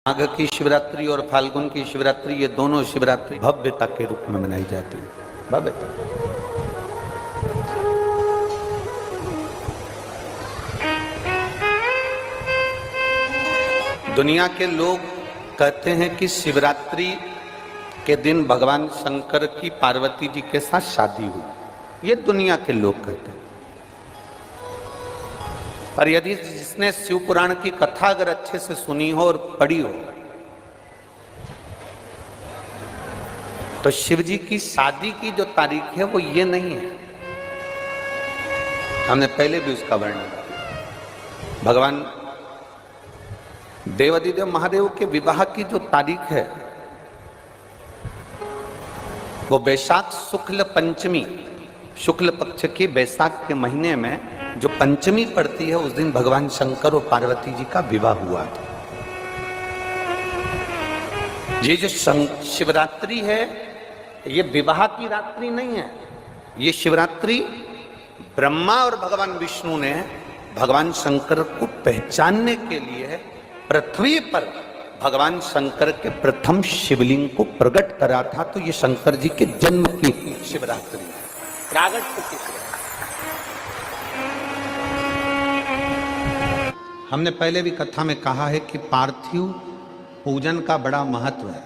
माघ की शिवरात्रि और फाल्गुन की शिवरात्रि, ये दोनों शिवरात्रि भव्यता के रूप में मनाई जाती है। भव्यता। दुनिया के लोग कहते हैं कि शिवरात्रि के दिन भगवान शंकर की पार्वती जी के साथ शादी हुई, ये दुनिया के लोग कहते हैं। पर यदि जिसने शिव पुराण की कथा अगर अच्छे से सुनी हो और पढ़ी हो, तो शिव जी की शादी की जो तारीख है वो ये नहीं है। हमने पहले भी उसका वर्णन किया। भगवान देवादिदेव महादेव के विवाह की जो तारीख है वो बैसाख शुक्ल पंचमी, शुक्ल पक्ष के बैसाख के महीने में जो पंचमी पड़ती है, उस दिन भगवान शंकर और पार्वती जी का विवाह हुआ था। ये जो शिवरात्रि है, ये विवाह की रात्रि नहीं है। ये शिवरात्रि ब्रह्मा और भगवान विष्णु ने भगवान शंकर को पहचानने के लिए पृथ्वी पर भगवान शंकर के प्रथम शिवलिंग को प्रकट करा था। तो ये शंकर जी के जन्म की शिवरात्रि है, प्रागट्य की शिवरात्रि। हमने पहले भी कथा में कहा है कि पार्थिव पूजन का बड़ा महत्व है,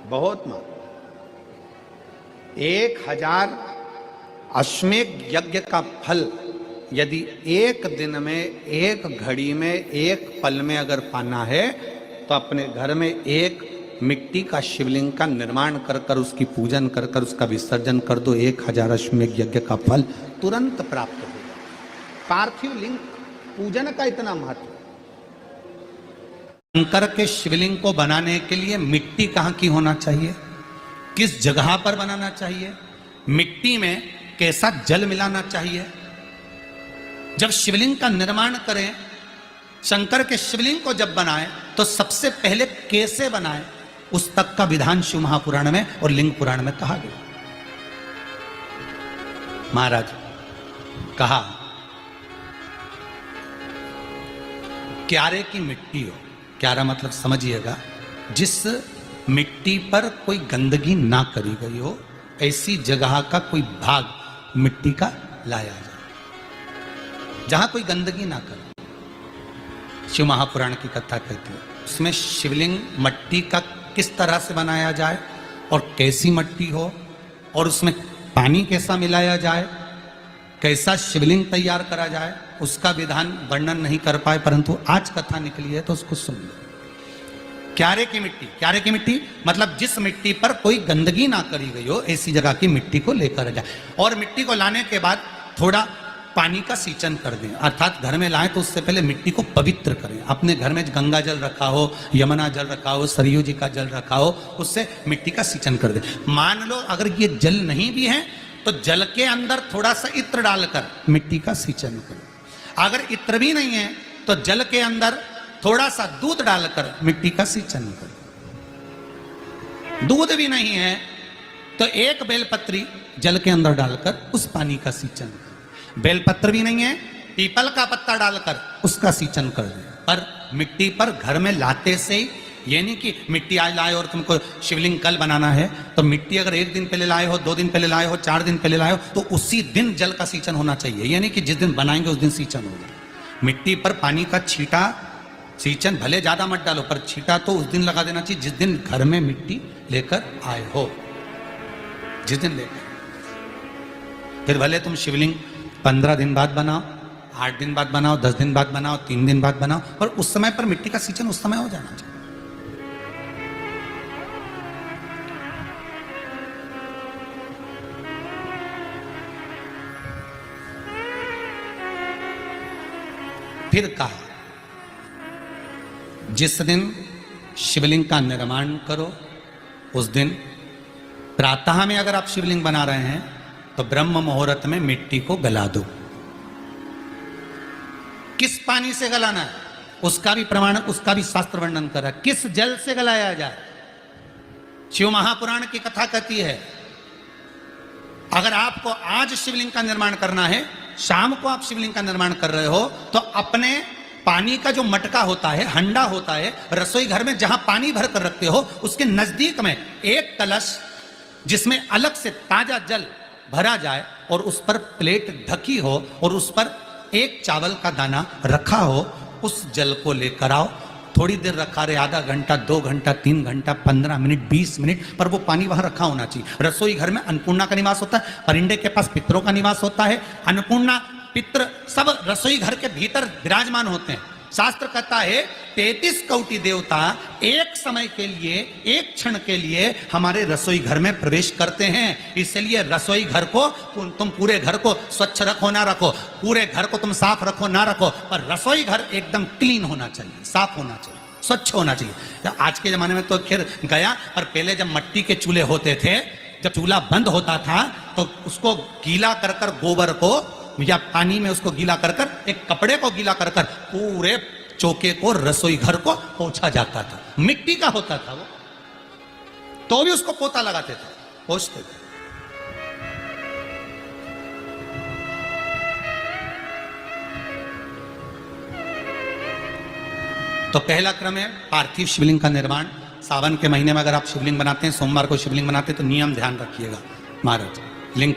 बहुत महत्व। 1000 अश्वमेध यज्ञ का फल यदि एक दिन में, एक घड़ी में, एक पल में अगर पाना है, तो अपने घर में एक मिट्टी का शिवलिंग का निर्माण कर कर उसकी पूजन कर कर उसका विसर्जन कर दो। 1000 अश्वमेध यज्ञ का फल तुरंत प्राप्त होगा। पार्थिव लिंग पूजन का इतना महत्व। शंकर के शिवलिंग को बनाने के लिए मिट्टी कहाँ की होना चाहिए, किस जगह पर बनाना चाहिए, मिट्टी में कैसा जल मिलाना चाहिए। जब शिवलिंग का निर्माण करें, शंकर के शिवलिंग को जब बनाए, तो सबसे पहले कैसे बनाए, उस तक का विधान शिव महापुराण में और लिंग पुराण में कहा गया। महाराज कहा, क्यारे की मिट्टी हो, क्यारा मतलब समझिएगा, जिस मिट्टी पर कोई गंदगी ना करी गई हो, ऐसी जगह का कोई भाग मिट्टी का लाया जाए जहां कोई गंदगी ना करे। शिव महापुराण की कथा कहती है, उसमें शिवलिंग मट्टी का किस तरह से बनाया जाए और कैसी मट्टी हो, और उसमें पानी कैसा मिलाया जाए, कैसा शिवलिंग तैयार करा जाए, उसका विधान वर्णन नहीं कर पाए, परंतु आज कथा निकली है तो उसको सुन लो। क्यारे की मिट्टी, क्यारे की मिट्टी मतलब जिस मिट्टी पर कोई गंदगी ना करी गई हो, ऐसी जगह की मिट्टी को लेकर जाए। और मिट्टी को लाने के बाद थोड़ा पानी का सींचन कर दें, अर्थात घर में लाएं तो उससे पहले मिट्टी को पवित्र करें। अपने घर में गंगा जल रखा हो, यमुना जल रखा हो, सरयू जी का जल रखा हो, उससे मिट्टी का सींचन कर दें। मान लो अगर ये जल नहीं भी है, तो जल के अंदर थोड़ा सा इत्र डालकर मिट्टी का सींचन करें। अगर इत्र भी नहीं है, तो जल के अंदर थोड़ा सा दूध डालकर मिट्टी का सींचन करें। दूध भी नहीं है, तो एक बेलपत्री जल के अंदर डालकर उस पानी का सींचन करें। बेलपत्र भी नहीं है, पीपल का पत्ता डालकर उसका सींचन कर दें। पर मिट्टी पर घर में लाते से ही, ये नहीं कि मिट्टी आज लाए और तुमको शिवलिंग कल बनाना है, तो मिट्टी अगर 1 दिन पहले लाए हो, 2 दिन पहले लाए हो, 4 दिन पहले लाए हो, तो उसी दिन जल का सींचन होना चाहिए। यानी कि जिस दिन बनाएंगे उस दिन सींचन होगा। मिट्टी पर पानी का छींटा, सींचन भले ज्यादा मत डालो, पर छींटा तो उस दिन लगा देना चाहिए जिस दिन घर में मिट्टी लेकर आए हो, जिस दिन लेकर। फिर भले तुम शिवलिंग 15 दिन बाद बनाओ, 8 दिन बाद बनाओ, 10 दिन बाद बनाओ, 3 दिन बाद बनाओ, पर उस समय पर मिट्टी का सींचन उस समय हो जाना चाहिए। फिर कहा, जिस दिन शिवलिंग का निर्माण करो, उस दिन प्रातः में अगर आप शिवलिंग बना रहे हैं, तो ब्रह्म मुहूर्त में मिट्टी को गला दो। किस पानी से गलाना है उसका भी प्रमाण, उसका भी शास्त्र वर्णन कर रहा है। किस जल से गलाया जाए, शिव महापुराण की कथा कहती है, अगर आपको आज शिवलिंग का निर्माण करना है, शाम को आप शिवलिंग का निर्माण कर रहे हो, तो अपने पानी का जो मटका होता है, हंडा होता है, रसोई घर में जहां पानी भर कर रखते हो उसके नजदीक में एक कलश जिसमें अलग से ताजा जल भरा जाए और उस पर प्लेट ढकी हो और उस पर एक चावल का दाना रखा हो, उस जल को लेकर आओ। थोड़ी देर रखा रहे, आधा घंटा, 2 घंटा, 3 घंटा, 15 मिनट, 20 मिनट, पर वो पानी वहां रखा होना चाहिए। रसोई घर में अन्नपूर्णा का निवास होता है, परिंदे के पास पितरों का निवास होता है। अन्नपूर्णा, पित्र सब रसोई घर के भीतर विराजमान होते हैं। शास्त्र कहता है 33 कोटि देवता एक समय के लिए, एक क्षण के लिए हमारे रसोई घर में प्रवेश करते हैं। इसलिए रसोई घर को तुम पूरे घर को स्वच्छ रखो ना रखो, पूरे घर को तुम साफ रखो ना रखो, पर रसोई घर एकदम क्लीन होना चाहिए, साफ होना चाहिए, स्वच्छ होना चाहिए। आज के जमाने में तो खैर गया, पर पहले जब मिट्टी के चूल्हे होते थे, जब चूल्हा बंद होता था तो उसको गीला कर कर, गोबर को या पानी में उसको गीला कर कर, एक कपड़े को गीला कर कर पूरे चौके को, रसोई घर को पोंछा जाता था। मिट्टी का होता था वो, तो भी उसको पोता लगाते थे, पोंछते थे। तो पहला क्रम है पार्थिव शिवलिंग का निर्माण। सावन के महीने में अगर आप शिवलिंग बनाते हैं, सोमवार को शिवलिंग बनाते हैं, तो नियम ध्यान रखिएगा महाराज, लिंग